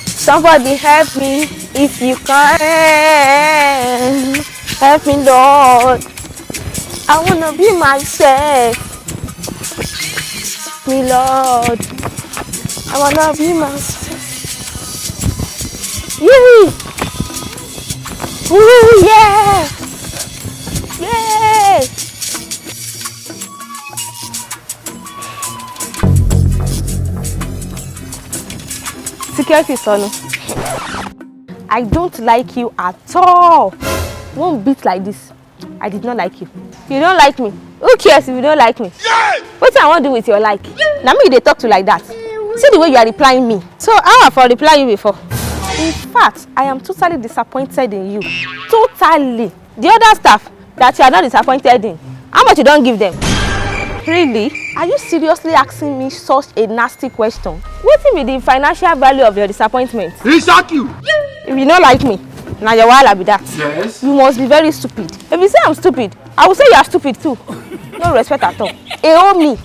Somebody help me if you can. Help me, Lord. I wanna be myself. Me, Lord. I wanna be myself. Yay! Woo, yeah! Yay! Security, son. I don't like you at all. One bit like this. I did not like you. You don't like me. Who cares if you don't like me? Yeah! What I want to do with your like? Now me they talk to like that. See the way you are replying me. So how have I replied you before? In fact, I am totally disappointed in you. Totally. The other stuff that you are not disappointed in, how much you don't give them? Really? Are you seriously asking me such a nasty question? What will be the financial value of your disappointment? He shock you. If you don't like me, now your while be that. Yes. You must be very stupid. If you say I'm stupid, I will say you are stupid too. No respect at all. Aomi,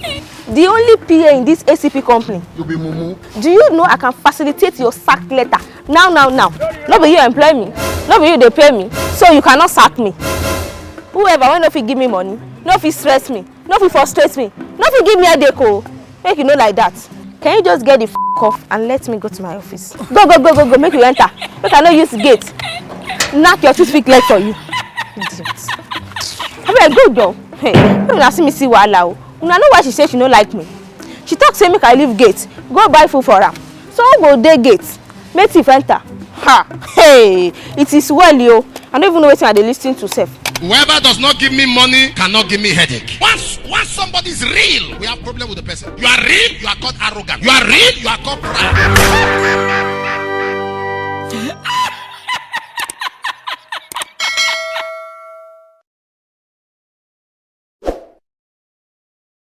the only PA in this ACP company. You be mumu. Do you know I can facilitate your sack letter? Now. No be you employ me. No be you they pay me. So you cannot sack me. Whoever when no fit give me money, no fit stress me, no fit frustrate me, no fit give me a deco. Make you know like that. Can you just get the off and let me go to my office? Go. Make you enter. Make I no use the gate. Knock your toothpick leg for you. Idiot. I go though. Hey, you see me see wahala. Una know why she say she no like me. She talk say make I leave gate, go buy food for her. So go dey gate, make thief enter. Ha! Hey, it is well yo. I don't even know wetin I dey lis ten to sef. Whoever does not give me money cannot give me headache. Once somebody is real, we have problem with the person. You are real, you are called arrogant. You are real, you are called proud.